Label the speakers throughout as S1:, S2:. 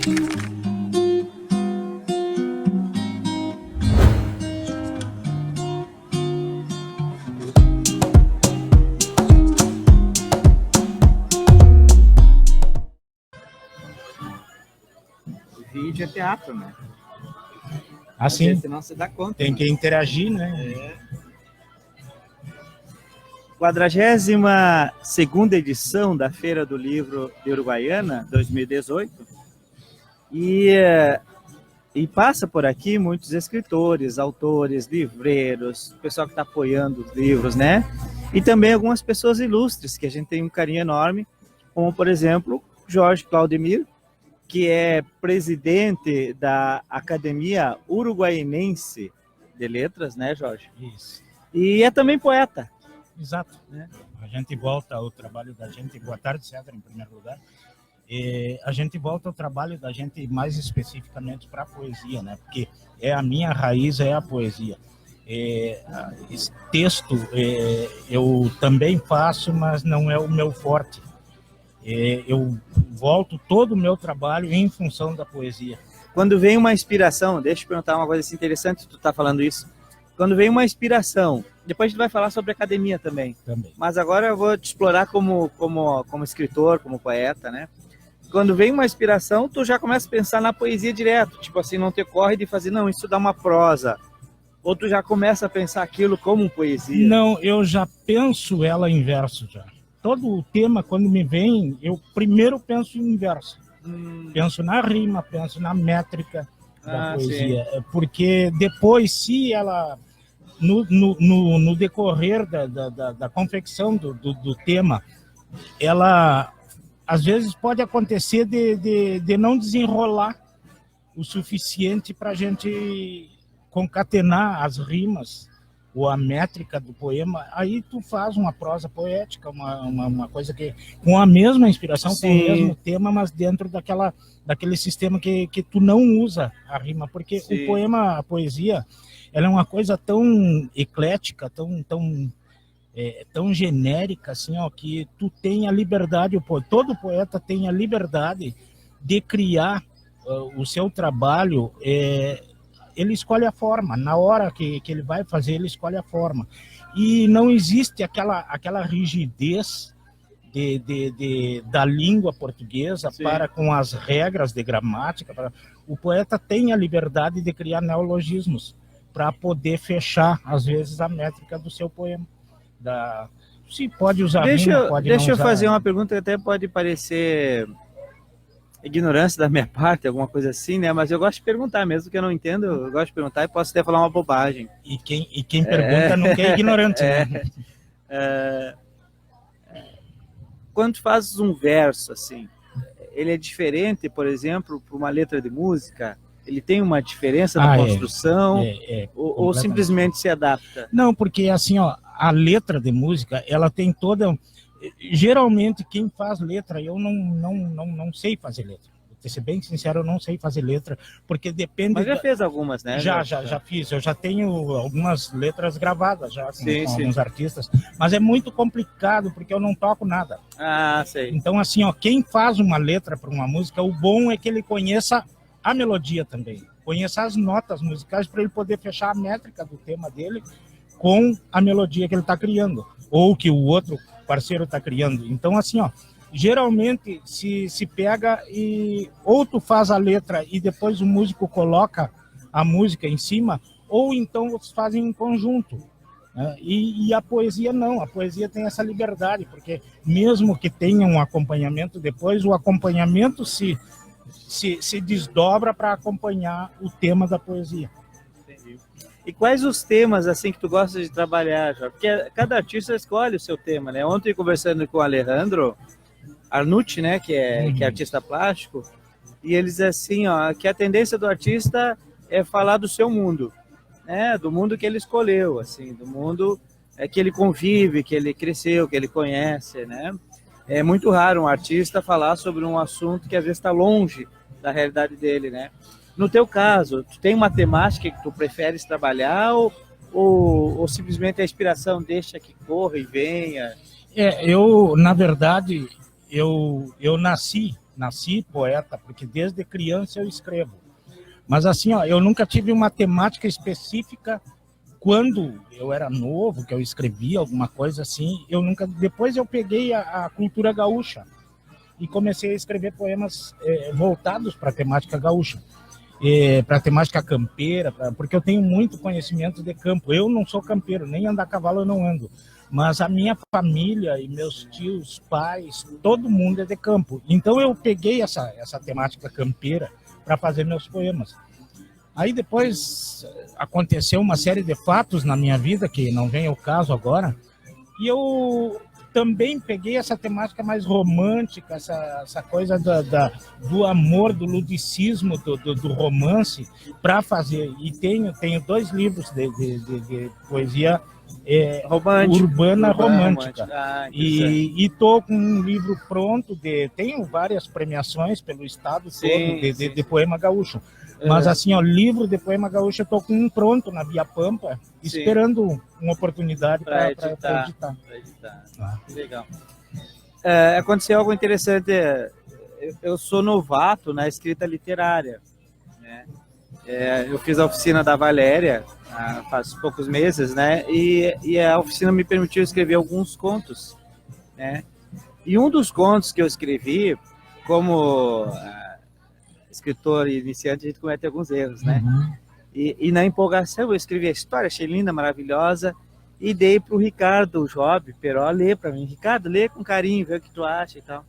S1: Vídeo é teatro, né?
S2: Assim,
S1: Senão você dá conta.
S2: tem que interagir, né?
S1: É. 42ª edição da Feira do Livro de Uruguaiana, 2018. E passa por aqui muitos escritores, autores, livreiros, pessoal que está apoiando os livros, né? E também algumas pessoas ilustres, que a gente tem um carinho enorme, como, por exemplo, Jorge Claudemir, que é presidente da Academia Uruguaiense de Letras, né, Jorge?
S2: Isso.
S1: E é também poeta.
S2: Exato. Né? A gente volta ao trabalho da gente. Boa tarde, César, em primeiro lugar. A gente volta ao trabalho da gente mais especificamente para a poesia, né? Porque a minha raiz é a poesia. Esse texto eu também faço, mas não é o meu forte. Eu volto todo o meu trabalho em função da poesia.
S1: Quando vem uma inspiração, deixa eu perguntar uma coisa assim interessante, tu tá falando isso. Quando vem uma inspiração, depois a gente vai falar sobre academia também. Mas agora eu vou te explorar como escritor, como poeta, né? Quando vem uma inspiração, tu já começa a pensar na poesia direto, tipo assim, não te corre de fazer, não, isso dá uma prosa. Ou tu já começa a pensar aquilo como poesia?
S2: Não, eu já penso ela em verso já. Todo o tema, quando me vem, eu primeiro penso em verso. Penso na rima, penso na métrica da poesia. Sim. Porque depois, se ela, no decorrer da confecção do tema, ela, às vezes, pode acontecer de não desenrolar o suficiente para a gente concatenar as rimas ou a métrica do poema, aí tu faz uma prosa poética, uma coisa que com a mesma inspiração, sim, com o mesmo tema, mas dentro daquele sistema que tu não usa a rima, porque sim, o poema, a poesia, ela é uma coisa tão eclética, tão genérica, assim, ó, que tu tem a liberdade, todo poeta tem a liberdade de criar o seu trabalho. Ele escolhe a forma, na hora que ele vai fazer, ele escolhe a forma. E não existe aquela rigidez da língua portuguesa, sim, para com as regras de gramática. O poeta tem a liberdade de criar neologismos para poder fechar, às vezes, a métrica do seu poema. Se pode usar rima, pode não usar. Deixa eu
S1: fazer uma pergunta que até pode parecer ignorância da minha parte, alguma coisa assim, né? Mas eu gosto de perguntar, mesmo que eu não entendo, eu gosto de perguntar e posso até falar uma bobagem.
S2: E quem pergunta não é ignorante, né?
S1: Quando tu fazes um verso, assim, ele é diferente, por exemplo, para uma letra de música? Ele tem uma diferença na construção? Ou simplesmente se adapta?
S2: Não, porque assim, ó, a letra de música, ela tem toda... Geralmente, quem faz letra, eu não sei fazer letra. Vou ser bem sincero, eu não sei fazer letra, porque depende...
S1: Mas já fez algumas, né?
S2: Já fiz. Eu já tenho algumas letras gravadas já com alguns artistas, mas é muito complicado, porque eu não toco nada.
S1: Ah, sei.
S2: Então, assim, ó, quem faz uma letra para uma música, o bom é que ele conheça a melodia também, conheça as notas musicais para ele poder fechar a métrica do tema dele com a melodia que ele está criando, ou que o outro parceiro está criando. Então, assim, ó, geralmente se pega e ou tu faz a letra e depois o músico coloca a música em cima, ou então vocês fazem em conjunto, né? E a poesia não, a poesia tem essa liberdade, porque mesmo que tenha um acompanhamento depois, o acompanhamento se desdobra para acompanhar o tema da poesia.
S1: Entendi. E quais os temas assim que tu gosta de trabalhar, Jorge? Porque cada artista escolhe o seu tema, né? Ontem, conversando com o Alejandro Arnucci, né, que é artista plástico, e ele diz assim, ó, que a tendência do artista é falar do seu mundo, né? Do mundo que ele escolheu, assim, do mundo que ele convive, que ele cresceu, que ele conhece, né? É muito raro um artista falar sobre um assunto que às vezes está longe da realidade dele, né? No teu caso, tu tem uma temática que tu preferes trabalhar ou simplesmente a inspiração deixa que corra e venha?
S2: Eu, na verdade, eu nasci nasci poeta, porque desde criança eu escrevo. Mas assim, ó, eu nunca tive uma temática específica quando eu era novo, que eu escrevia alguma coisa assim. Depois eu peguei a cultura gaúcha e comecei a escrever poemas voltados para a temática gaúcha, para a temática campeira, porque eu tenho muito conhecimento de campo. Eu não sou campeiro, nem andar a cavalo eu não ando. Mas a minha família e meus tios, pais, todo mundo é de campo. Então eu peguei essa temática campeira para fazer meus poemas. Aí depois aconteceu uma série de fatos na minha vida, que não vem ao caso agora, e eu também peguei essa temática mais romântica, essa coisa do amor, do ludicismo, do romance, para fazer. E tenho 2 livros de poesia urbana romântica. E estou com um livro pronto, tenho várias premiações pelo estado todo de poema gaúcho. Mas assim, ó, livro de poema gaúcho, eu estou com um pronto na Via Pampa, esperando uma oportunidade para editar.
S1: Legal. Aconteceu algo interessante. Eu sou novato na escrita literária, né? Eu fiz a oficina da Valéria faz poucos meses, né? E a oficina me permitiu escrever alguns contos, né? E um dos contos que eu escrevi, como escritor iniciante, a gente comete alguns erros, né?
S2: Uhum.
S1: E na empolgação eu escrevi a história, achei linda, maravilhosa, e dei para o Ricardo Job Peró ler para mim. Ricardo, lê com carinho, vê o que tu acha e tal.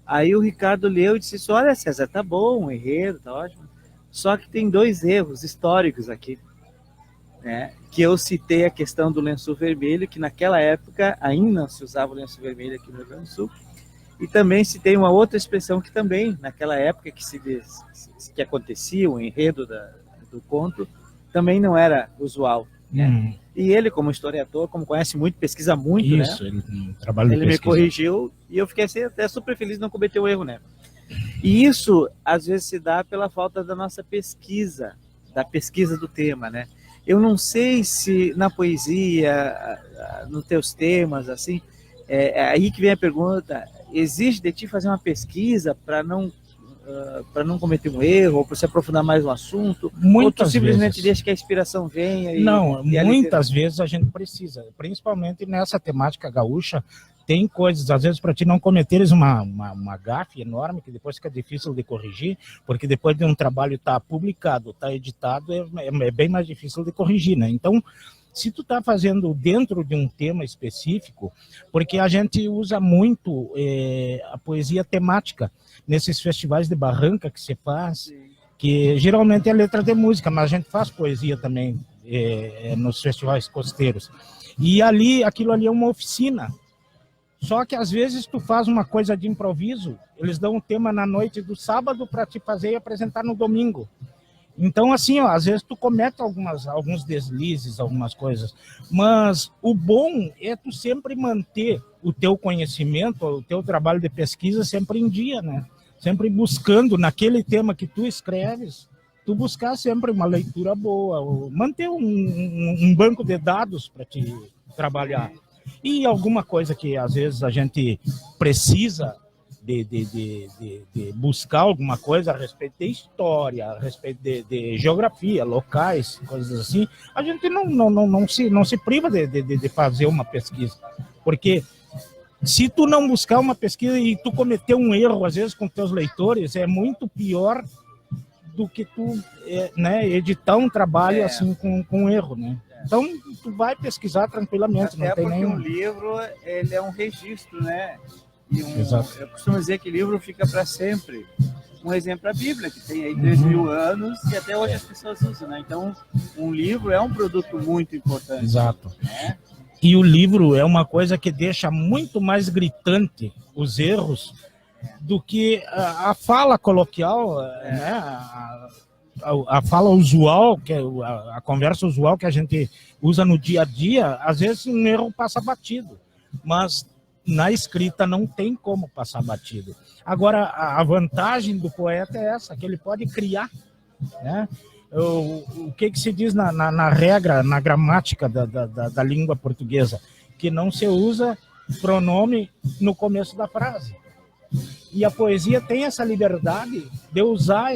S1: Aí o Ricardo leu e disse assim, olha, César, tá bom, um enredo, tá ótimo. Só que tem 2 erros históricos aqui, né? Que eu citei a questão do lenço vermelho, que naquela época ainda não se usava o lenço vermelho aqui no Rio Grande do Sul. E também citei uma outra expressão que também, naquela época que acontecia, o enredo do conto, também não era usual, né? E ele, como historiador, como conhece muito, pesquisa muito,
S2: isso,
S1: né?
S2: Ele trabalha
S1: ele me corrigiu e eu fiquei assim, até super feliz de não cometer o erro, né? E isso, às vezes, se dá pela falta da nossa pesquisa, da pesquisa do tema, né? Eu não sei se na poesia, nos teus temas, assim, aí que vem a pergunta, exige de ti fazer uma pesquisa para não cometer um erro, ou para se aprofundar mais no assunto? Ou tu simplesmente deixa que a inspiração venha?
S2: Muitas vezes a gente precisa, principalmente nessa temática gaúcha, tem coisas, às vezes, para ti não cometeres uma gafe enorme, que depois fica difícil de corrigir, porque depois de um trabalho estar publicado, estar editado, é bem mais difícil de corrigir, né? Então, se tu está fazendo dentro de um tema específico, porque a gente usa muito a poesia temática nesses festivais de barranca que se faz, que geralmente é letra de música, mas a gente faz poesia também nos festivais costeiros. E aquilo ali é uma oficina. Só que às vezes tu faz uma coisa de improviso, eles dão um tema na noite do sábado para te fazer e apresentar no domingo. Então, assim, ó, às vezes tu comete alguns deslizes, algumas coisas, mas o bom é tu sempre manter o teu conhecimento, o teu trabalho de pesquisa sempre em dia, né? Sempre buscando naquele tema que tu escreves, tu buscar sempre uma leitura boa, manter um banco de dados para te trabalhar. E alguma coisa que às vezes a gente precisa de buscar alguma coisa a respeito de história, a respeito de geografia, locais, coisas assim, a gente não se priva de fazer uma pesquisa. Porque se tu não buscar uma pesquisa e tu cometer um erro, às vezes, com teus leitores, é muito pior do que tu editar um trabalho assim com erro, né? Então, tu vai pesquisar tranquilamente.
S1: Até
S2: não tem
S1: porque
S2: nenhum...
S1: um livro, ele é um registro, né?
S2: Exato.
S1: Eu costumo dizer que livro fica para sempre. Um exemplo é a Bíblia, que tem aí 3.000 anos e até hoje as pessoas usam, né? Então, um livro é um produto muito importante.
S2: Exato.
S1: Né?
S2: E o livro é uma coisa que deixa muito mais gritante os erros do que a fala coloquial, né? A fala usual, que é a conversa usual que a gente usa no dia a dia. Às vezes um erro passa batido, mas na escrita não tem como passar batido. Agora, a vantagem do poeta é essa, que ele pode criar, né? O que se diz na regra, na gramática da língua portuguesa? Que não se usa pronome no começo da frase. E a poesia tem essa liberdade de usar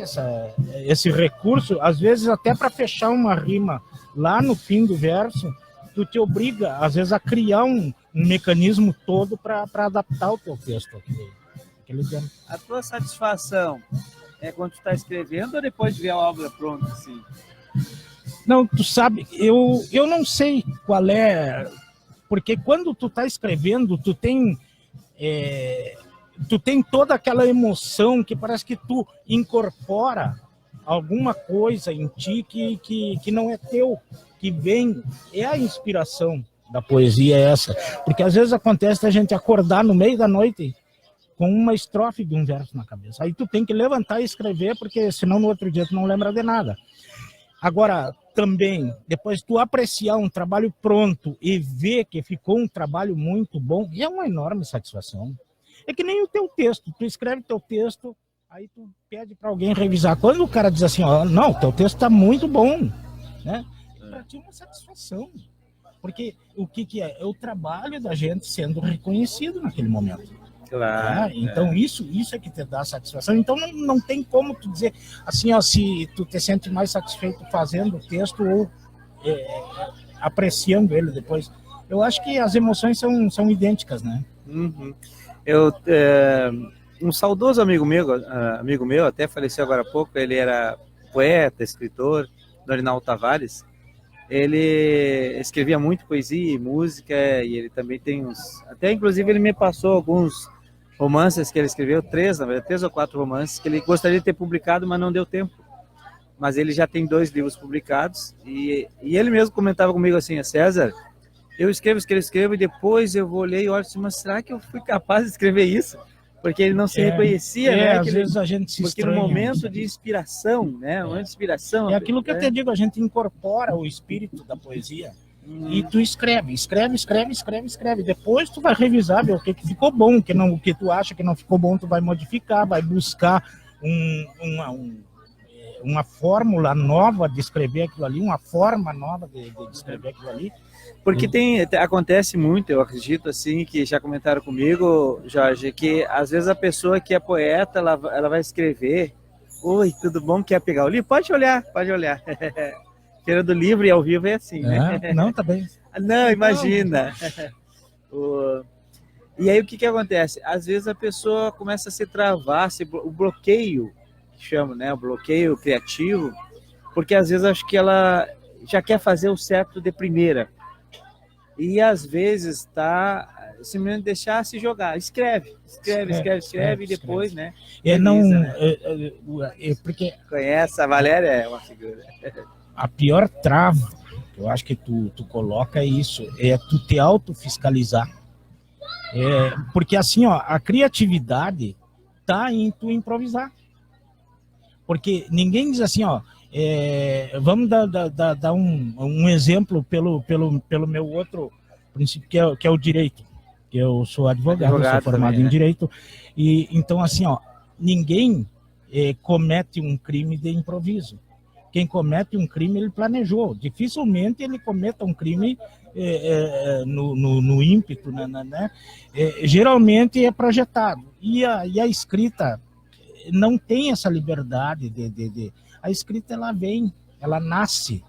S2: esse recurso, às vezes até para fechar uma rima lá no fim do verso, tu te obriga, às vezes, a criar um mecanismo todo para adaptar o teu texto. Aquele tempo.
S1: A tua satisfação é quando tu está escrevendo ou depois de ver a obra pronta, assim?
S2: Não, tu sabe, eu não sei qual é, porque quando tu está escrevendo, tu tem toda aquela emoção que parece que tu incorpora alguma coisa em ti que não é teu, que vem, é a inspiração da poesia essa. Porque às vezes acontece a gente acordar no meio da noite com uma estrofe de um verso na cabeça. Aí tu tem que levantar e escrever, porque senão no outro dia tu não lembra de nada. Agora, também, depois tu apreciar um trabalho pronto e ver que ficou um trabalho muito bom, é uma enorme satisfação. É que nem o teu texto, tu escreve teu texto, aí tu pede para alguém revisar. Quando o cara diz assim, ó, não, teu texto está muito bom, né? Para ti é uma satisfação. Porque o que é? É o trabalho da gente sendo reconhecido naquele momento.
S1: Claro.
S2: Então isso é que te dá satisfação. Então não tem como tu dizer assim, ó, se tu te sente mais satisfeito fazendo o texto ou apreciando ele depois. Eu acho que as emoções são idênticas, né?
S1: Uhum. Um saudoso amigo meu, até faleceu agora há pouco, ele era poeta, escritor, Dorinaldo Tavares. Ele escrevia muito poesia e música, e ele também tem até inclusive ele me passou alguns romances que ele escreveu, 3 ou 4 romances que ele gostaria de ter publicado, mas não deu tempo. Mas ele já tem 2 livros publicados, e ele mesmo comentava comigo assim, César, eu escrevo e depois eu vou ler e olho assim, mas será que eu fui capaz de escrever isso? Porque ele não se reconhecia, né?
S2: Às vezes a gente se estranha.
S1: Porque no momento de inspiração, né? No momento de inspiração...
S2: É aquilo que eu te digo, a gente incorpora o espírito da poesia e tu escreve. Depois tu vai revisar, ver o que ficou bom, o que tu acha que não ficou bom, tu vai modificar, vai buscar uma fórmula nova de escrever aquilo ali, uma forma nova de escrever aquilo ali.
S1: Porque acontece muito, eu acredito, assim, que já comentaram comigo, Jorge, que às vezes a pessoa que é poeta, ela vai escrever, oi, tudo bom, quer pegar o livro? Pode olhar. Feira do livro e ao vivo é assim, né?
S2: Não, tá bem.
S1: Não, imagina. E aí o que acontece? Às vezes a pessoa começa a se travar, o bloqueio, que chama, né? O bloqueio criativo, porque às vezes acho que ela já quer fazer o certo de primeira. E às vezes simplesmente deixar se jogar. Escreve e depois, né?
S2: Porque
S1: conhece, a Valéria é uma figura.
S2: A pior trava, eu acho que tu coloca é isso, é tu te autofiscalizar. Porque assim, ó, a criatividade tá em tu improvisar. Porque ninguém diz assim, ó, vamos dar um exemplo pelo meu outro princípio, que é o direito. Eu sou advogado, sou formado também, em direito. E então, assim, ó, ninguém comete um crime de improviso. Quem comete um crime, ele planejou. Dificilmente ele cometa um crime no ímpeto, né? Geralmente é projetado. E a escrita não tem essa liberdade a escrita, ela nasce,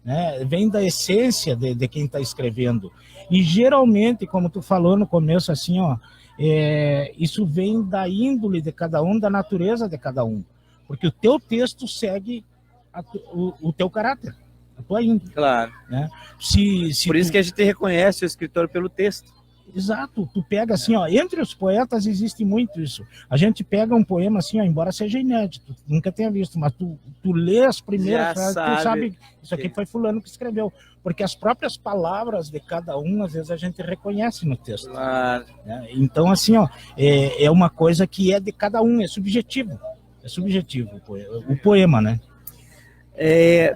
S2: né? Vem da essência de quem está escrevendo. E geralmente, como tu falou no começo, assim, ó, isso vem da índole de cada um, da natureza de cada um. Porque o teu texto segue o teu caráter, a tua índole.
S1: Claro.
S2: Né?
S1: Por isso que a gente reconhece o escritor pelo texto.
S2: Exato, tu pega assim, ó, entre os poetas existe muito isso. A gente pega um poema assim, ó, embora seja inédito, nunca tenha visto, mas tu lê as primeiras frases, tu sabe, isso aqui foi fulano que escreveu, porque as próprias palavras de cada um, às vezes a gente reconhece no texto.
S1: Claro.
S2: Então, assim, ó, é uma coisa que é de cada um, é subjetivo o poema, né?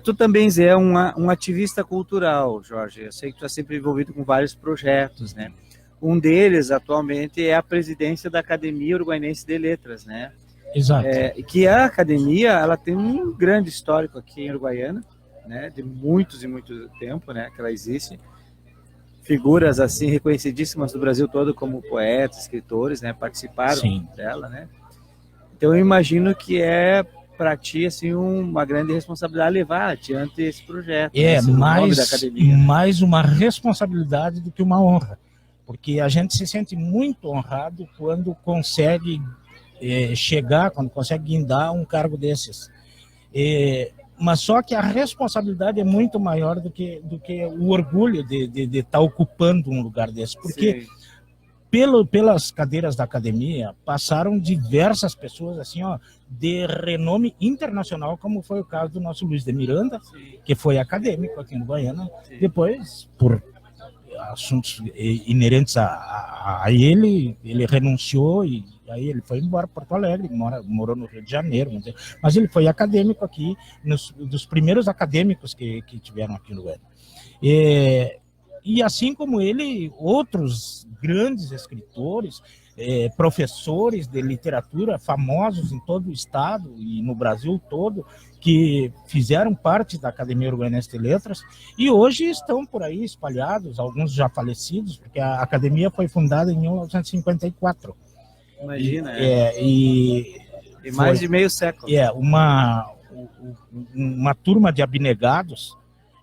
S1: Tu também é um ativista cultural, Jorge. Eu sei que tu está sempre envolvido com vários projetos, né? Um deles, atualmente, é a presidência da Academia Uruguaiense de Letras, né?
S2: Exato.
S1: Que a academia, ela tem um grande histórico aqui em Uruguaiana, né? De muitos e muito tempo, né? Que ela existe. figuras assim reconhecidíssimas do Brasil todo como poetas, escritores, né, participaram
S2: Sim.
S1: dela, né? Então eu imagino que é para ti assim uma grande responsabilidade levar adiante esse projeto, né, esse nome da academia, né?
S2: Mais uma responsabilidade do que uma honra, porque a gente se sente muito honrado quando consegue chegar, quando consegue guindar um cargo desses. Mas só que a responsabilidade é muito maior do que o orgulho de estar ocupando um lugar desse, porque pelas cadeiras da academia passaram diversas pessoas assim, ó, de renome internacional, como foi o caso do nosso Luiz de Miranda, que foi acadêmico aqui no Guaiana. Depois, por assuntos inerentes a ele renunciou e aí ele foi embora para Porto Alegre, morou no Rio de Janeiro, mas ele foi acadêmico aqui, dos primeiros acadêmicos que tiveram aqui no Guaiana. E assim como ele, outros grandes escritores, professores de literatura famosos em todo o estado e no Brasil todo, que fizeram parte da Academia Uruguaianense de Letras e hoje estão por aí espalhados, alguns já falecidos, porque a academia foi fundada em 1954.
S1: Imagina,
S2: e
S1: mais de meio século.
S2: Uma turma de abnegados,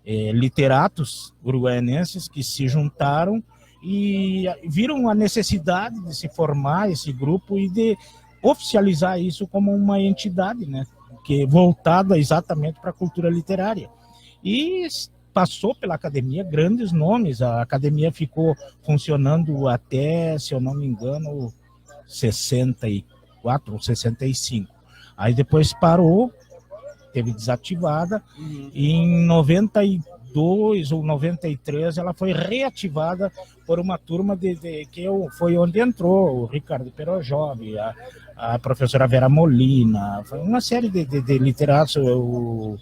S2: literatos uruguaianenses que se juntaram e viram a necessidade de se formar esse grupo e de oficializar isso como uma entidade, né, que voltada exatamente para a cultura literária. E passou pela academia grandes nomes. A academia ficou funcionando até, se eu não me engano, 64 ou 65. Aí depois parou, teve desativada, e em 92 ou 93 ela foi reativada por uma turma foi onde entrou o Ricardo Perojove, a professora Vera Molina, foi uma série de literatos, o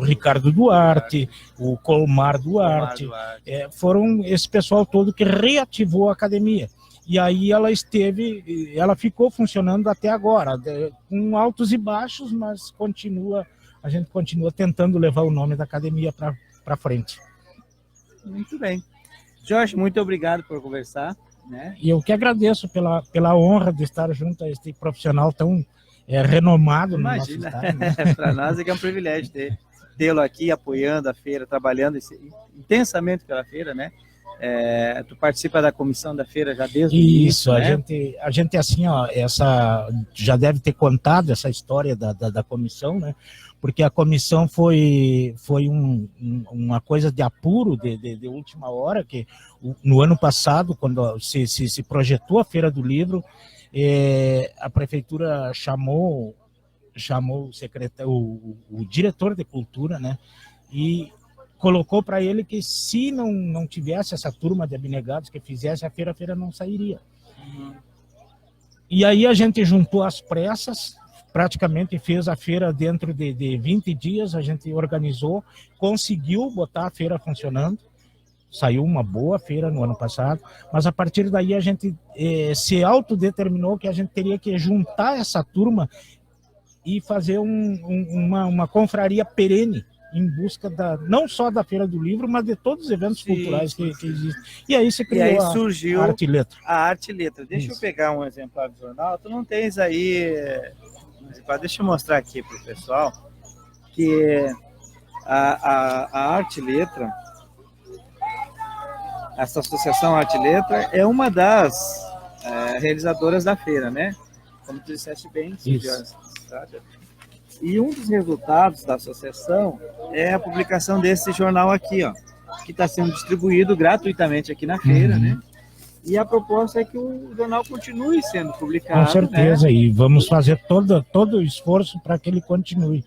S2: Ricardo Duarte, o Colmar Duarte. Foram esse pessoal todo que reativou a academia. E aí ela ficou funcionando até agora, com altos e baixos, mas a gente continua tentando levar o nome da academia para frente.
S1: Muito bem. Jorge, muito obrigado por conversar, né?
S2: E eu que agradeço pela honra de estar junto a este profissional tão renomado no nosso estado. Né?
S1: Para nós é que é um privilégio tê-lo aqui apoiando a feira, trabalhando intensamente pela feira, né? Tu participa da comissão da feira já desde o início, né?
S2: A gente assim, ó, já deve ter contado essa história da comissão, né? Porque a comissão foi uma coisa de apuro de última hora, que no ano passado, quando se projetou a Feira do Livro, a prefeitura chamou o secretário, o diretor de cultura, né? E colocou para ele que se não tivesse essa turma de abnegados que fizesse a feira não sairia. E aí a gente juntou as pressas, praticamente fez a feira dentro de 20 dias, a gente organizou, conseguiu botar a feira funcionando, saiu uma boa feira no ano passado, mas a partir daí a gente se autodeterminou que a gente teria que juntar essa turma e fazer uma confraria perene, em busca não só da Feira do Livro, mas de todos os eventos culturais que existem. E aí se criou
S1: surgiu
S2: a Arte e Letra.
S1: A Arte e Letra. Deixa eu pegar um exemplar do jornal. Tu não tens aí... Deixa eu mostrar aqui para o pessoal que a Arte e Letra, essa associação Arte e Letra, é uma das realizadoras da feira, né? Como tu disseste bem, e um dos resultados da associação é a publicação desse jornal aqui, ó, que está sendo distribuído gratuitamente aqui na feira, né? E a proposta é que o jornal continue sendo publicado.
S2: Com certeza, né? E vamos fazer todo o esforço para que ele continue.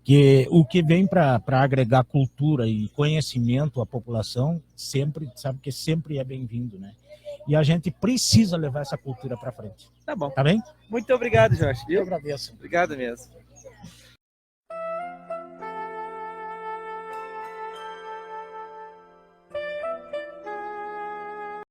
S2: Que o que vem para agregar cultura e conhecimento à população sempre é bem-vindo, né? E a gente precisa levar essa cultura para frente.
S1: Tá bom.
S2: Tá bem?
S1: Muito obrigado, Jorge.
S2: Eu agradeço.
S1: Obrigado mesmo.